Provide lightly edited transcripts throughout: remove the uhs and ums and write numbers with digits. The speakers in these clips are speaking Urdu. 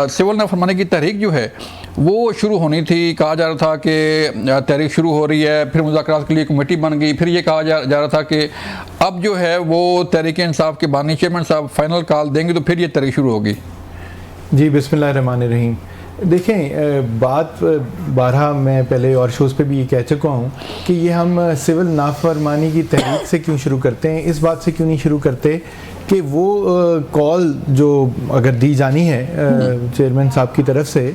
سول نافرمانی کی تحریک جو ہے وہ شروع ہونی تھی. کہا جا رہا تھا کہ تحریک شروع ہو رہی ہے, پھر مذاکرات کے لیے کمیٹی بن گئی, پھر یہ کہا جا رہا تھا کہ اب جو ہے وہ تحریک انصاف کے بانی چیئرمین صاحب فائنل کال دیں گے تو پھر یہ تحریک شروع ہوگی. جی بسم اللہ الرحمن الرحیم. دیکھیں بات بارہا میں پہلے اور شوز پہ بھی یہ کہہ چکا ہوں کہ یہ ہم سول نافرمانی کی تحریک سے کیوں شروع کرتے ہیں, اس بات سے کیوں نہیں شروع کرتے کہ وہ کال جو اگر دی جانی ہے چیئرمین صاحب کی طرف سے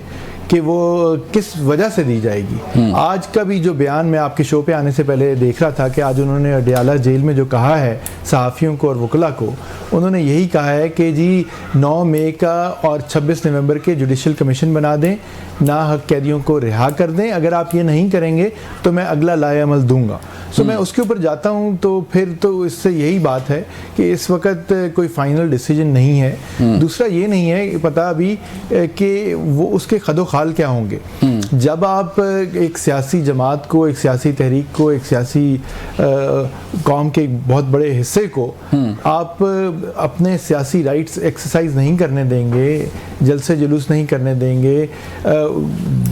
کہ وہ کس وجہ سے دی جائے گی. آج کا بھی جو بیان میں آپ کے شو پہ آنے سے پہلے دیکھ رہا تھا کہ آج انہوں نے اڈیالہ جیل میں جو کہا ہے صحافیوں کو اور وکلاء کو, انہوں نے یہی کہا ہے کہ جی 9 مئی کا اور 26 نومبر کے جوڈیشل کمیشن بنا دیں, ناحق قیدیوں کو رہا کر دیں, اگر آپ یہ نہیں کریں گے تو میں اگلا لائحہ عمل دوں گا. سو میں اس کے اوپر جاتا ہوں تو پھر تو اس سے یہی بات ہے کہ اس وقت کوئی فائنل ڈیسیجن نہیں ہے. دوسرا یہ نہیں ہے پتہ ابھی کہ وہ اس کے خد و خال کیا ہوں گے. جب آپ ایک سیاسی جماعت کو, ایک سیاسی تحریک کو, ایک سیاسی قوم کے ایک بہت بڑے حصے کو آپ اپنے سیاسی رائٹس ایکسرسائز نہیں کرنے دیں گے, جلسے جلوس نہیں کرنے دیں گے,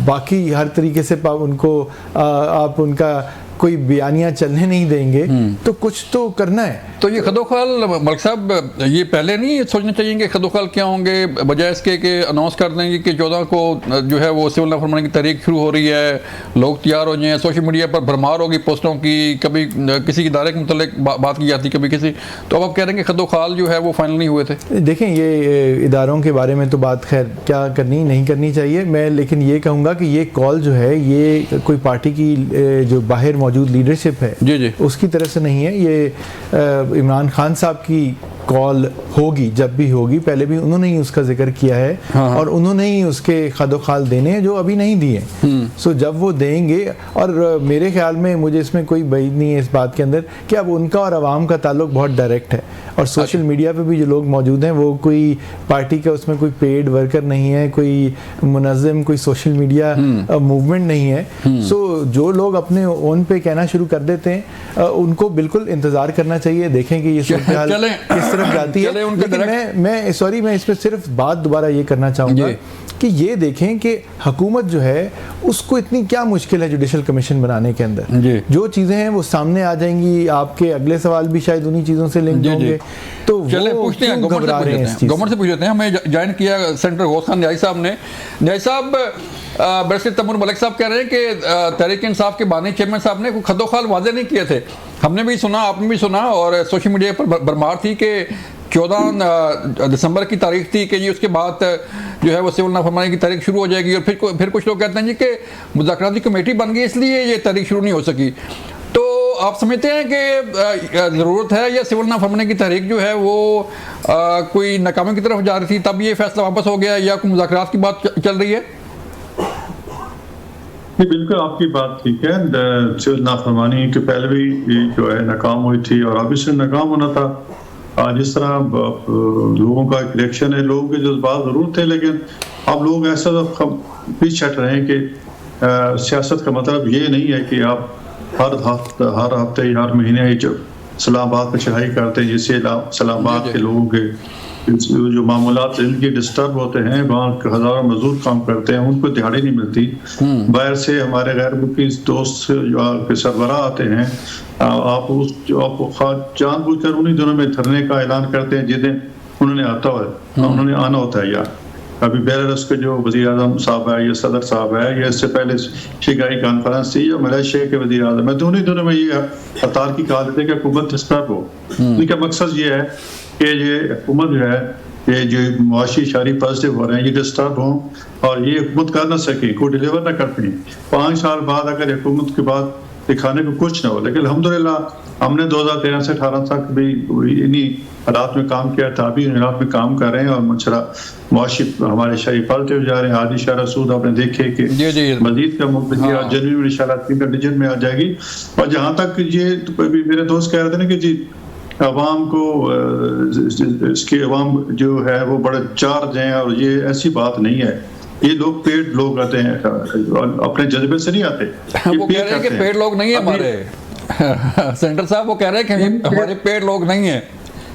باقی ہر طریقے سے ان کو آپ ان کا کوئی بیانیہ چلنے نہیں دیں گے, تو کچھ تو کرنا ہے. تو یہ خدوخال ملک صاحب یہ پہلے نہیں سوچنا چاہیے کہ خدوخال کیا ہوں گے, بجائے اس کے کہ اناؤنس کر دیں گے کہ 14 کو جو ہے وہ سول نافرمانی کی تحریک شروع ہو رہی ہے, لوگ تیار ہو جائیں, سوشل میڈیا پر بھرمار ہوگی پوسٹوں کی, کبھی کسی ادارے کے متعلق بات کی جاتی, کبھی کسی, تو اب آپ کہہ رہے ہیں کہ خدوخال جو ہے وہ فائنل نہیں ہوئے تھے. دیکھیں یہ اداروں کے بارے میں تو بات خیر کیا کرنی نہیں کرنی چاہیے, میں لیکن یہ کہوں گا کہ یہ کال جو ہے یہ کوئی پارٹی کی جو باہر موجود لیڈرشپ ہے جی اس کی طرف سے نہیں ہے. یہ عمران خان صاحب کی کال ہوگی, جب بھی ہوگی, پہلے بھی انہوں نے ہی اس کا ذکر کیا ہے اور انہوں نے ہی اس کے خد و خال دینے ہیں جو ابھی نہیں دیے. سو جب وہ دیں گے, اور میرے خیال میں مجھے اس میں کوئی بعید نہیں ہے اس بات کے اندر کہ اب ان کا اور عوام کا تعلق بہت ڈائریکٹ ہے, اور سوشل میڈیا پہ بھی جو لوگ موجود ہیں وہ کوئی پارٹی کا اس میں کوئی پیڈ ورکر نہیں ہے, کوئی منظم کوئی سوشل میڈیا موومنٹ نہیں ہے. سو جو لوگ اپنے اون پہ کہنا شروع کر دیتے ہیں ان کو بالکل انتظار کرنا چاہیے, دیکھیں کہ یہ صورتحال کس طرف جاتی ہے. لیکن میں اس پہ صرف بات دوبارہ یہ کرنا چاہوں گا کہ یہ دیکھیں کہ حکومت جو ہے اس کو اتنی کیا مشکل ہے جوڈیشل کمیشن بنانے کے اندر. جو چیزیں ہیں وہ سامنے آ جائیں گی, آپ کے اگلے سوال بھی شاید انہی چیزوں سے لنک ہوں گے, تو وہ کیوں گھبرا رہے ہیں اس چیز سے. گورنمنٹ سے پوچھ لیتے ہیں. ہمیں جوائن کیا سینٹر غوث خان نیائی صاحب نے. نیائی صاحب, بیرسٹر تیمور ملک صاحب کہہ رہے ہیں کہ تحریک انصاف کے بانی چیئرمین صاحب نے خد و خال واضح نہیں کیے تھے. ہم نے بھی سنا, آپ نے بھی سنا, اور سوشل میڈیا پر بھرمار تھی کہ 14 دسمبر کی تاریخ تھی کہ جی اس کے بعد جو ہے وہ سول نافرمانی کی تاریخ شروع ہو جائے گی, اور پھر کچھ لوگ کہتے ہیں جی کہ مذاکراتی کمیٹی بن گئی اس لیے یہ تاریخ شروع نہیں ہو سکی. تو آپ سمجھتے ہیں کہ ضرورت ہے یا سول نافرمانی کی تحریک جو ہے وہ کوئی ناکامی کی طرف جا رہی تھی تب یہ فیصلہ واپس ہو گیا, یا کوئی مذاکرات کی بات چل رہی ہے؟ بالکل آپ کی بات ٹھیک ہے. سول نافرمانی کے پہلے بھی جو ہے ناکام ہوئی تھی اور اب اس سے ناکام ہونا تھا. جس طرح لوگوں کا ایک ریئیکشن ہے, لوگوں کے جذبات ضرور تھے, لیکن اب لوگ ایسا پیچھے ہٹ رہے ہیں کہ سیاست کا مطلب یہ نہیں ہے کہ آپ ہر ہفتے ہر مہینے جو اسلام آباد پہ چڑھائی کرتے ہیں, جس سے اسلام آباد کے لوگوں کے جو معمولات ان کے ڈسٹرب ہوتے ہیں, وہاں ہزاروں مزدور کام کرتے ہیں, ان کو دہاڑی نہیں ملتی. باہر سے ہمارے غیر ملکی دوست جو سربراہ آتے ہیں, آپ جان بوجھ کر انہی دنوں میں دھرنے کا اعلان کرتے ہیں جن دن انہوں نے آنا ہوتا ہے. یا ابھی بیلاروس کے جو وزیر اعظم صاحب ہے یا صدر صاحب ہے, یا اس سے پہلے شنگھائی کانفرنس تھی, یا ملیشیا کے وزیر اعظم ہے, تو انہی دنوں میں یہ ہڑتال کی کہا دیتے کہ حکومت ڈسٹرب ہو. ان کا مقصد یہ ہے کہ یہ حکومت جو ہے, یہ جو معاشی اشاری پازیٹیو ہو رہے ہیں, یہ ڈسٹرب ہوں اور یہ حکومت کر نہ سکیں, کوئی ڈیلیور نہ کر پائیں. 5 سال بعد اگر حکومت کے بعد دکھانے کو کچھ نہ ہو. لیکن الحمدللہ ہم نے 2013 سے 18 تک بھی انہی حالات میں کام کیا تھا, ابھی حالات میں کام کر رہے ہیں, اور معاشی ہمارے شہری پلٹے جا رہے ہیں. حاجی شارع سود آپ نے دیکھے کہ مزید کا مقدمہ جنوری میں انشاءاللہ 3 کنڈیشن میں آ جائے گی. اور جہاں تک یہ میرے دوست کہہ رہے تھے نا کہ جی عوام کو اس کے عوام جو ہے وہ بڑے چارج ہیں, اور یہ ایسی بات نہیں ہے. یہ لوگ پیڈ لوگ آتے ہیں, اپنے جذبے سے نہیں آتے. وہ کہہ رہے ہیں کہ پیڈ لوگ نہیں ہیں ہمارے سینٹر صاحب, وہ کہہ رہے ہیں کہ ہمارے پیڈ لوگ نہیں ہیں.